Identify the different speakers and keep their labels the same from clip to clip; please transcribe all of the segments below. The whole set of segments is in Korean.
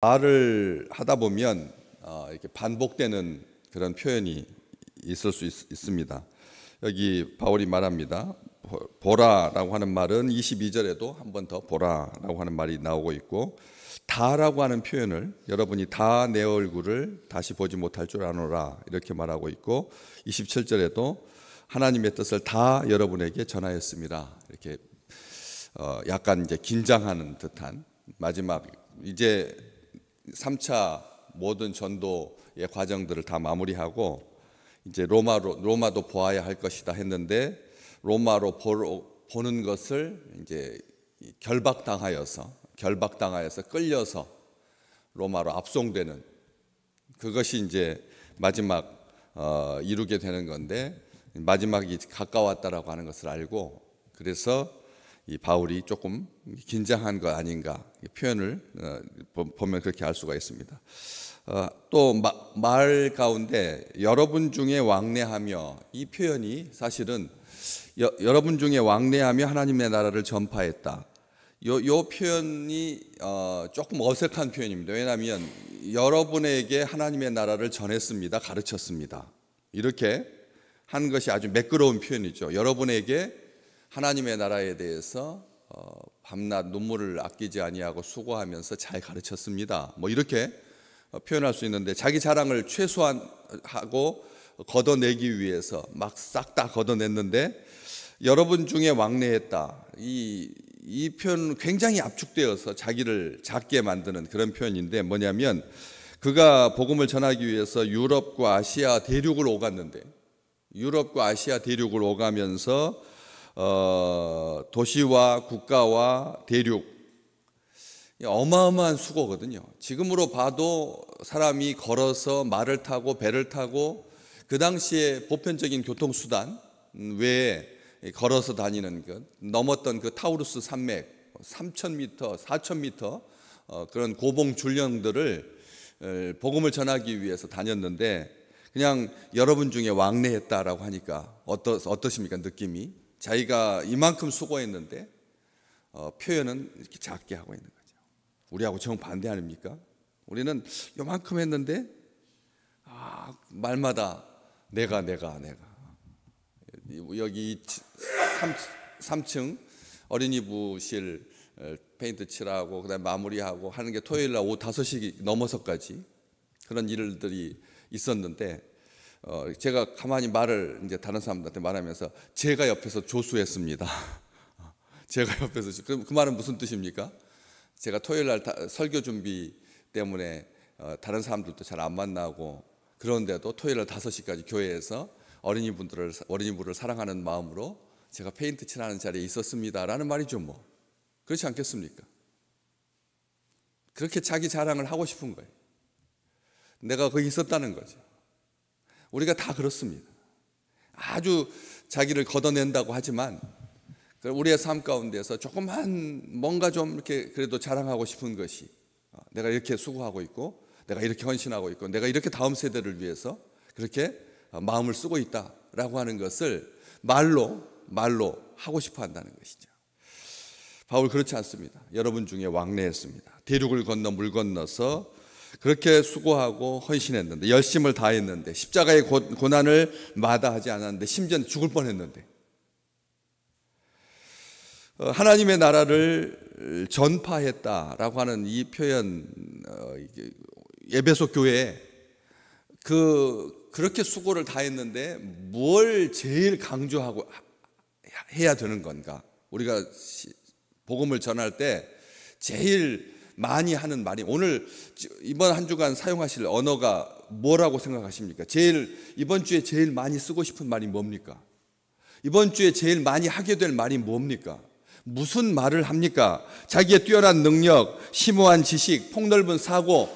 Speaker 1: 말을 하다 보면 이렇게 반복되는 그런 표현이 있을 수 있습니다. 여기 바울이 말합니다. 보라라고 하는 말은 22절에도 한 번 더 보라라고 하는 말이 나오고 있고, 다라고 하는 표현을 여러분이 다 내 얼굴을 다시 보지 못할 줄 아노라 이렇게 말하고 있고, 27절에도 하나님의 뜻을 다 여러분에게 전하였습니다. 이렇게 약간 이제 긴장하는 듯한, 마지막 이제 3차 모든 전도의 과정들을 다 마무리하고 이제 로마도 보아야 할 것이다 했는데, 로마로 보는 것을 이제 결박당하여서 끌려서 로마로 압송되는, 그것이 이제 마지막 이루게 되는 건데, 마지막이 가까웠다라고 하는 것을 알고, 그래서 이 바울이 조금 긴장한 거 아닌가, 표현을 보면 그렇게 알 수가 있습니다. 또 말 가운데 여러분 중에 왕래하며, 이 표현이 사실은 여러분 중에 왕래하며 하나님의 나라를 전파했다, 요 표현이 조금 어색한 표현입니다. 왜냐하면 여러분에게 하나님의 나라를 전했습니다, 가르쳤습니다, 이렇게 하는 것이 아주 매끄러운 표현이죠. 여러분에게 하나님의 나라에 대해서 밤낮 눈물을 아끼지 아니하고 수고하면서 잘 가르쳤습니다, 뭐 이렇게 표현할 수 있는데, 자기 자랑을 최소한하고 걷어내기 위해서 막 싹 다 걷어냈는데, 여러분 중에 왕래했다, 이 표현은 굉장히 압축되어서 자기를 작게 만드는 그런 표현인데, 뭐냐면 그가 복음을 전하기 위해서 유럽과 아시아 대륙을 오갔는데, 유럽과 아시아 대륙을 오가면서 도시와 국가와 대륙, 어마어마한 수고거든요. 지금으로 봐도 사람이 걸어서 말을 타고 배를 타고, 그 당시에 보편적인 교통수단 외에 걸어서 다니는 것, 넘었던 그 타우루스 산맥 3,000m, 4,000m 그런 고봉 줄령들을 복음을 전하기 위해서 다녔는데, 그냥 여러분 중에 왕래했다라고 하니까 어떠십니까? 느낌이 자기가 이만큼 수고했는데 표현은 이렇게 작게 하고 있는 거죠. 우리하고 정반대 아닙니까? 우리는 요만큼 했는데 말마다 내가 여기 3층 어린이부실 페인트 칠하고 그다음에 마무리하고 하는 게 토요일 날 오후 5시 넘어서까지 그런 일들이 있었는데, 제가 가만히 말을 이제 다른 사람들한테 말하면서 제가 옆에서 조수했습니다. 제가 옆에서, 그 말은 무슨 뜻입니까? 제가 토요일 날 설교 준비 때문에 다른 사람들도 잘 안 만나고, 그런데도 토요일 날 5시까지 교회에서 어린이부를 사랑하는 마음으로 제가 페인트 칠하는 자리에 있었습니다라는 말이죠. 뭐 그렇지 않겠습니까? 그렇게 자기 자랑을 하고 싶은 거예요. 내가 거기 있었다는 거죠. 우리가 다 그렇습니다. 아주 자기를 걷어낸다고 하지만 우리의 삶 가운데서 조그만 뭔가 좀 이렇게 그래도 자랑하고 싶은 것이, 내가 이렇게 수고하고 있고, 내가 이렇게 헌신하고 있고, 내가 이렇게 다음 세대를 위해서 그렇게 마음을 쓰고 있다라고 하는 것을 말로 하고 싶어 한다는 것이죠. 바울 그렇지 않습니다. 여러분 중에 왕래했습니다. 대륙을 건너 물 건너서 그렇게 수고하고 헌신했는데, 열심을 다했는데, 십자가의 고난을 마다하지 않았는데, 심지어 죽을 뻔했는데, 하나님의 나라를 전파했다라고 하는 이 표현, 에베소 교회에 그렇게 수고를 다했는데 뭘 제일 강조하고 해야 되는 건가? 우리가 복음을 전할 때 제일 많이 하는 말이, 오늘 이번 한 주간 사용하실 언어가 뭐라고 생각하십니까? 이번 주에 제일 많이 쓰고 싶은 말이 뭡니까? 이번 주에 제일 많이 하게 될 말이 뭡니까? 무슨 말을 합니까? 자기의 뛰어난 능력, 심오한 지식, 폭넓은 사고,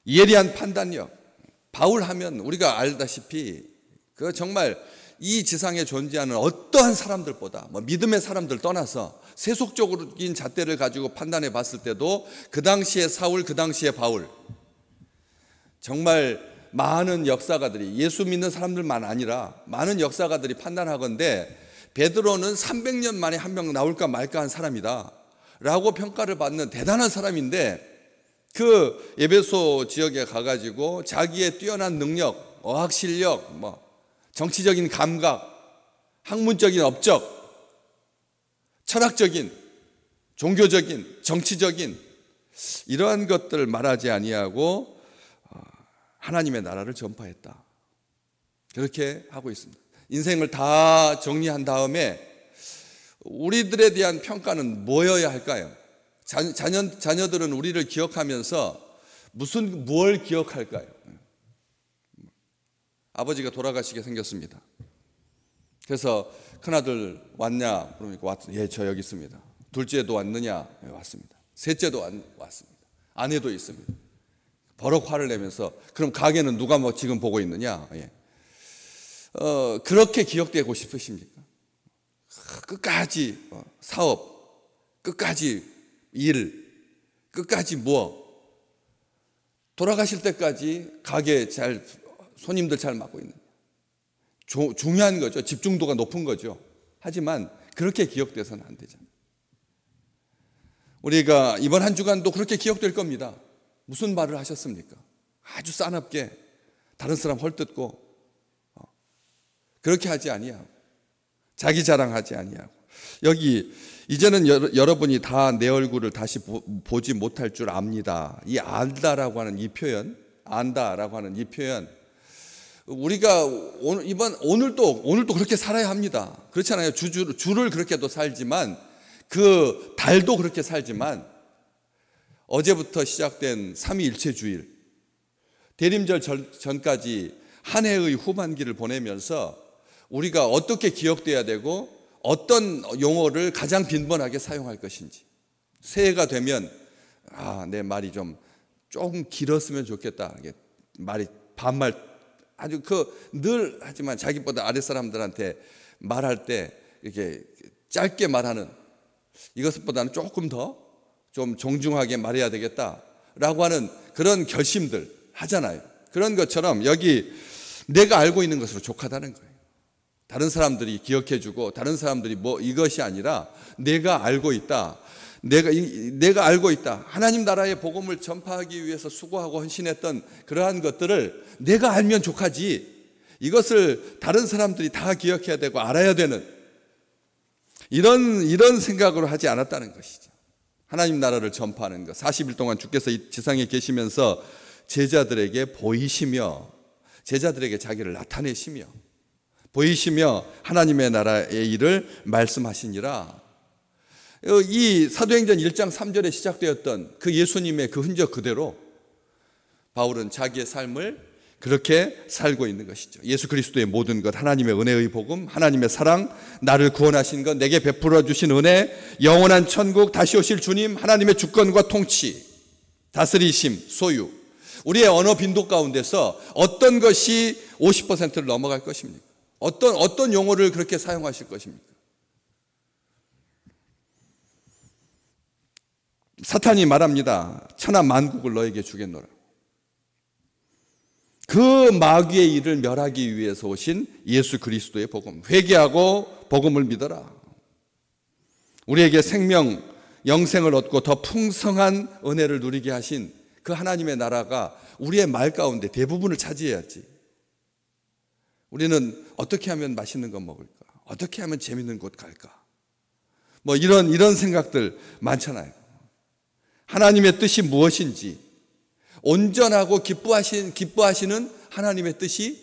Speaker 1: 예리한 판단력. 바울 하면 우리가 알다시피 그 정말 이 지상에 존재하는 어떠한 사람들보다, 믿음의 사람들 떠나서 세속적인 잣대를 가지고 판단해 봤을 때도 그 당시의 사울, 그 당시의 바울, 정말 많은 역사가들이, 예수 믿는 사람들만 아니라 많은 역사가들이 판단하건대 베드로는 300년 만에 한 명 나올까 말까 한 사람이다 라고 평가를 받는 대단한 사람인데, 그 에베소 지역에 가가지고 자기의 뛰어난 능력, 어학 실력, 정치적인 감각, 학문적인 업적, 철학적인, 종교적인, 정치적인 이러한 것들을 말하지 아니하고 하나님의 나라를 전파했다. 그렇게 하고 있습니다. 인생을 다 정리한 다음에 우리들에 대한 평가는 뭐여야 할까요? 자녀들은 우리를 기억하면서 뭘 기억할까요? 아버지가 돌아가시게 생겼습니다. 그래서 큰아들 왔냐? 그러니까 예, 저 여기 있습니다. 둘째도 왔느냐? 예, 왔습니다. 셋째도 왔습니다. 아내도 있습니다. 버럭 화를 내면서 그럼 가게는 누가 지금 보고 있느냐? 예. 그렇게 기억되고 싶으십니까? 끝까지 사업, 끝까지 일, 끝까지 돌아가실 때까지 가게 잘, 손님들 잘 맡고 있는, 중요한 거죠. 집중도가 높은 거죠. 하지만 그렇게 기억돼서는 안 되잖아요. 우리가 이번 한 주간도 그렇게 기억될 겁니다. 무슨 말을 하셨습니까? 아주 싸납게 다른 사람 헐뜯고 그렇게 하지 아니하고 자기 자랑하지 아니하고, 여기 이제는 여러분이 다 내 얼굴을 다시 보지 못할 줄 압니다. 이 안다라고 하는 이 표현, 안다라고 하는 이 표현, 우리가 오늘도 그렇게 살아야 합니다. 그렇잖아요. 주를 그렇게도 살지만, 그 달도 그렇게 살지만, 어제부터 시작된 삼위일체주일, 대림절 전까지 한 해의 후반기를 보내면서 우리가 어떻게 기억돼야 되고 어떤 용어를 가장 빈번하게 사용할 것인지, 새해가 되면 내 말이 조금 길었으면 좋겠다, 말이 반말 아주 늘 하지만 자기보다 아랫사람들한테 말할 때 이렇게 짧게 말하는, 이것보다는 조금 더 좀 정중하게 말해야 되겠다라고 하는 그런 결심들 하잖아요. 그런 것처럼 여기 내가 알고 있는 것으로 족하다는 거예요. 다른 사람들이 기억해주고 다른 사람들이 이것이 아니라 내가 알고 있다. 내가 알고 있다. 하나님 나라의 복음을 전파하기 위해서 수고하고 헌신했던 그러한 것들을 내가 알면 족하지, 이것을 다른 사람들이 다 기억해야 되고 알아야 되는 이런 생각으로 하지 않았다는 것이죠. 하나님 나라를 전파하는 것, 40일 동안 주께서 이 지상에 계시면서 제자들에게 보이시며, 제자들에게 자기를 나타내시며 보이시며 하나님의 나라의 일을 말씀하시니라. 이 사도행전 1장 3절에 시작되었던 그 예수님의 그 흔적 그대로 바울은 자기의 삶을 그렇게 살고 있는 것이죠. 예수 그리스도의 모든 것, 하나님의 은혜의 복음, 하나님의 사랑, 나를 구원하신 것, 내게 베풀어 주신 은혜, 영원한 천국, 다시 오실 주님, 하나님의 주권과 통치, 다스리심, 소유, 우리의 언어 빈도 가운데서 어떤 것이 50%를 넘어갈 것입니까? 어떤 용어를 그렇게 사용하실 것입니까? 사탄이 말합니다. 천하 만국을 너에게 주겠노라. 그 마귀의 일을 멸하기 위해서 오신 예수 그리스도의 복음, 회개하고 복음을 믿어라. 우리에게 생명, 영생을 얻고 더 풍성한 은혜를 누리게 하신 그 하나님의 나라가 우리의 말 가운데 대부분을 차지해야지. 우리는 어떻게 하면 맛있는 거 먹을까? 어떻게 하면 재밌는 곳 갈까? 이런 생각들 많잖아요. 하나님의 뜻이 무엇인지, 온전하고 기뻐하시는 하나님의 뜻이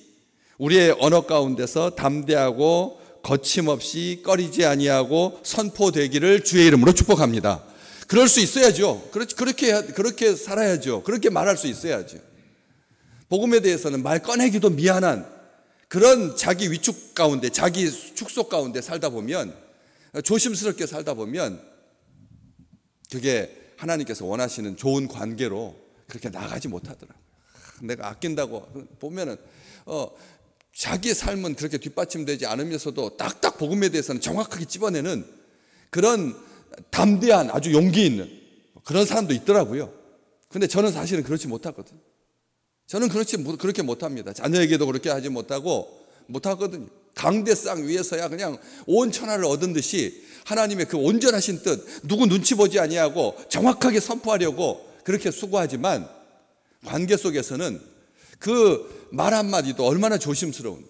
Speaker 1: 우리의 언어 가운데서 담대하고 거침없이 꺼리지 아니하고 선포되기를 주의 이름으로 축복합니다. 그럴 수 있어야죠. 그렇게 살아야죠. 그렇게 말할 수 있어야죠. 복음에 대해서는 말 꺼내기도 미안한 그런 자기 위축 가운데, 자기 축소 가운데 살다 보면, 조심스럽게 살다 보면 그게 하나님께서 원하시는 좋은 관계로 그렇게 나가지 못하더라고요. 내가 아낀다고 보면은 자기의 삶은 그렇게 뒷받침되지 않으면서도 딱딱 복음에 대해서는 정확하게 찝어내는 그런 담대한, 아주 용기 있는 그런 사람도 있더라고요. 근데 저는 사실은 그렇지 못하거든요. 저는 그렇게 못합니다. 자녀에게도 그렇게 하지 못하거든요. 강대상 위에서야 그냥 온 천하를 얻은 듯이 하나님의 그 온전하신 뜻, 누구 눈치 보지 아니하고 정확하게 선포하려고 그렇게 수고하지만 관계 속에서는 그 말 한마디도 얼마나 조심스러운데.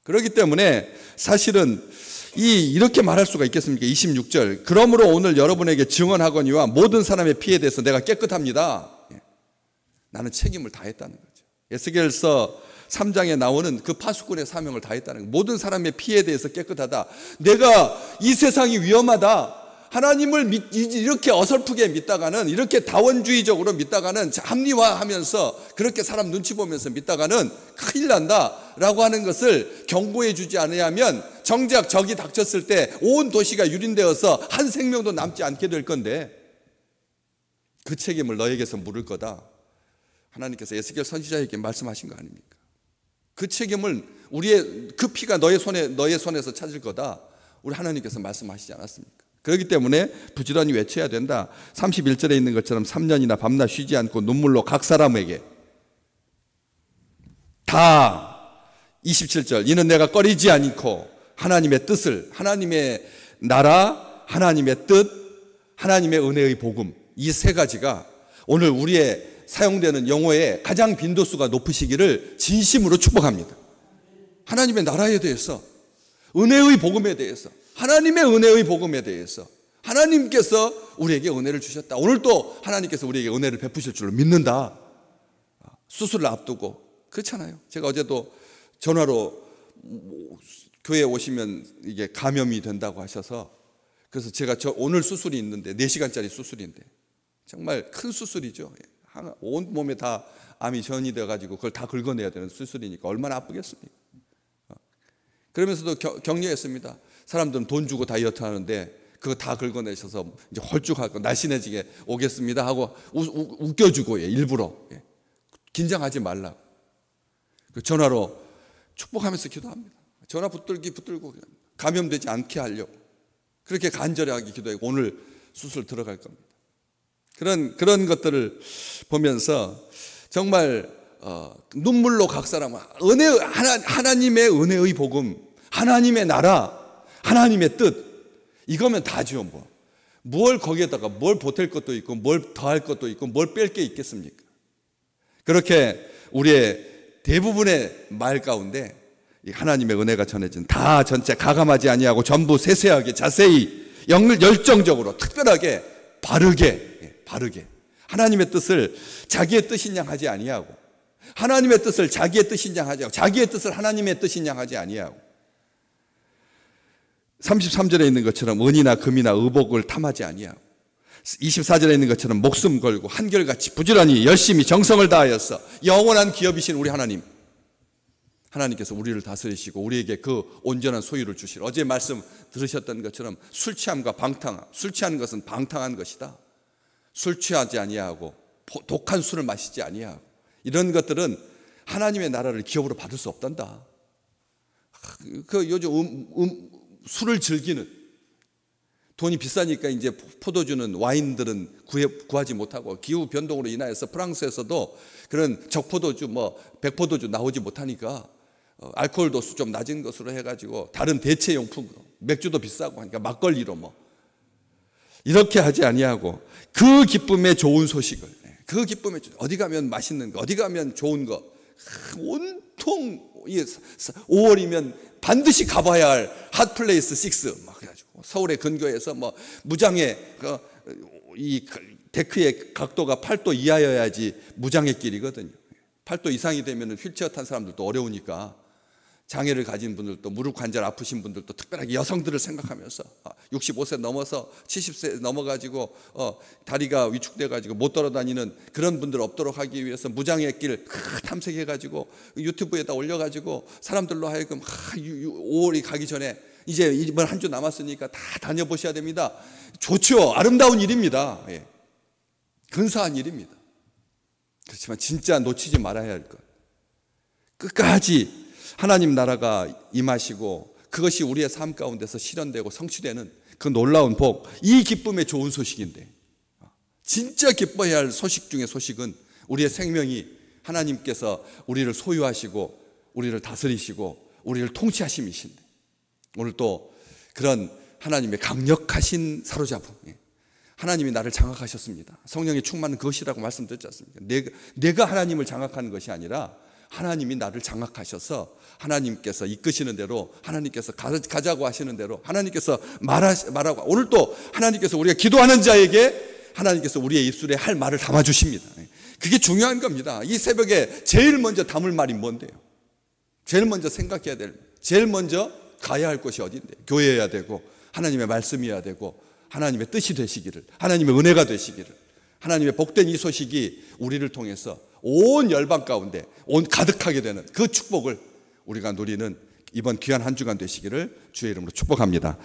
Speaker 1: 그렇기 때문에 사실은 이렇게 말할 수가 있겠습니까? 26절. 그러므로 오늘 여러분에게 증언하거니와 모든 사람의 피에 대해서 내가 깨끗합니다. 나는 책임을 다했다는 거죠. 에스겔서 3장에 나오는 그 파수꾼의 사명을 다했다는 거예요. 모든 사람의 피에 대해서 깨끗하다. 내가 이 세상이 위험하다. 하나님을 이렇게 어설프게 믿다가는, 이렇게 다원주의적으로 믿다가는, 합리화하면서 그렇게 사람 눈치 보면서 믿다가는 큰일 난다라고 하는 것을 경고해 주지 않으면 정작 적이 닥쳤을 때 온 도시가 유린되어서 한 생명도 남지 않게 될 건데 그 책임을 너에게서 물을 거다. 하나님께서 에스겔 선지자에게 말씀하신 거 아닙니까? 그 책임을 그 피가 너의 손에서 찾을 거다. 우리 하나님께서 말씀하시지 않았습니까? 그렇기 때문에 부지런히 외쳐야 된다. 31절에 있는 것처럼 3년이나 밤낮 쉬지 않고 눈물로 각 사람에게 다 27절 이는 내가 꺼리지 않고 하나님의 뜻을, 하나님의 나라, 하나님의 뜻, 하나님의 은혜의 복음, 이 세 가지가 오늘 우리의 사용되는 영어의 가장 빈도수가 높으시기를 진심으로 축복합니다. 하나님의 나라에 대해서, 은혜의 복음에 대해서, 하나님의 은혜의 복음에 대해서 하나님께서 우리에게 은혜를 주셨다. 오늘 또 하나님께서 우리에게 은혜를 베푸실 줄로 믿는다. 수술을 앞두고 그렇잖아요. 제가 어제도 전화로 교회에 오시면 이게 감염이 된다고 하셔서, 그래서 제가 오늘 수술이 있는데 4시간짜리 수술인데 정말 큰 수술이죠. 온 몸에 다 암이 전이 돼가지고 그걸 다 긁어내야 되는 수술이니까 얼마나 아프겠습니까? 그러면서도 격려했습니다. 사람들은 돈 주고 다이어트 하는데 그거 다 긁어내셔서 이제 헐쭉하고 날씬해지게 오겠습니다 하고 웃겨주고, 일부러 긴장하지 말라고 전화로 축복하면서 기도합니다. 전화 붙들고 감염되지 않게 하려고 그렇게 간절하게 기도하고 오늘 수술 들어갈 겁니다. 그런 것들을 보면서 정말 눈물로 각 사람 하나님의 은혜의 복음, 하나님의 나라, 하나님의 뜻, 이거면 다죠. 뭘 거기에다가 뭘 보탤 것도 있고 뭘 더할 것도 있고 뭘 뺄 게 있겠습니까? 그렇게 우리의 대부분의 말 가운데 하나님의 은혜가 전해진, 다 전체 가감하지 아니하고 전부 세세하게 자세히 열정적으로 특별하게 바르게 하나님의 뜻을 자기의 뜻인 양 하지 아니하고, 하나님의 뜻을 자기의 뜻인 양 하지 않고, 자기의 뜻을 하나님의 뜻인 양 하지 아니하고, 33절에 있는 것처럼 은이나 금이나 의복을 탐하지 아니하고, 24절에 있는 것처럼 목숨 걸고 한결같이 부지런히 열심히 정성을 다하여서 영원한 기업이신 우리 하나님께서 우리를 다스리시고 우리에게 그 온전한 소유를 주실, 어제 말씀 들으셨던 것처럼 술 취하는 것은 방탕한 것이다. 술 취하지 아니하고 독한 술을 마시지 아니하고 이런 것들은 하나님의 나라를 기업으로 받을 수 없단다. 요즘 술을 즐기는, 돈이 비싸니까 이제 포도주는, 와인들은 구하지 못하고 기후 변동으로 인하여서 프랑스에서도 그런 적포도주, 백포도주 나오지 못하니까 알코올 도수 좀 낮은 것으로 해가지고 다른 대체 용품으로, 맥주도 비싸고 하니까 막걸리로 이렇게 하지 아니하고 그 기쁨의 좋은 소식을, 그 기쁨의, 어디 가면 맛있는 거, 어디 가면 좋은 거, 온통 5월이면 반드시 가봐야 할 핫플레이스 6 막 해가지고 서울의 근교에서 무장의 이 데크의 각도가 8도 이하여야지 무장의 길이거든요. 8도 이상이 되면 휠체어 탄 사람들도 어려우니까 장애를 가진 분들도, 무릎 관절 아프신 분들도, 특별하게 여성들을 생각하면서 65세 넘어서 70세 넘어가지고 다리가 위축돼가지고 못 돌아다니는 그런 분들 없도록 하기 위해서 무장의 길 탐색해가지고 유튜브에다 올려가지고 사람들로 하여금 5월이 가기 전에 이제 이번 한 주 남았으니까 다 다녀보셔야 됩니다. 좋죠. 아름다운 일입니다. 근사한 일입니다. 그렇지만 진짜 놓치지 말아야 할 것, 끝까지 하나님 나라가 임하시고 그것이 우리의 삶 가운데서 실현되고 성취되는 그 놀라운 복, 이 기쁨의 좋은 소식인데, 진짜 기뻐해야 할 소식 중에 소식은 우리의 생명이 하나님께서 우리를 소유하시고 우리를 다스리시고 우리를 통치하심이신데 오늘 또 그런 하나님의 강력하신 사로잡음, 하나님이 나를 장악하셨습니다. 성령의 충만은 그것이라고 말씀드렸지 않습니까? 내가 하나님을 장악하는 것이 아니라 하나님이 나를 장악하셔서 하나님께서 이끄시는 대로, 하나님께서 가자고 하시는 대로, 하나님께서 말하고, 오늘 또 하나님께서 우리가 기도하는 자에게 하나님께서 우리의 입술에 할 말을 담아주십니다. 그게 중요한 겁니다. 이 새벽에 제일 먼저 담을 말이 뭔데요? 제일 먼저 생각해야 될, 제일 먼저 가야 할 곳이 어딘데? 교회여야 되고 하나님의 말씀이어야 되고 하나님의 뜻이 되시기를, 하나님의 은혜가 되시기를, 하나님의 복된 이 소식이 우리를 통해서 온 열방 가운데 가득하게 되는 그 축복을 우리가 누리는 이번 귀한 한 주간 되시기를 주의 이름으로 축복합니다.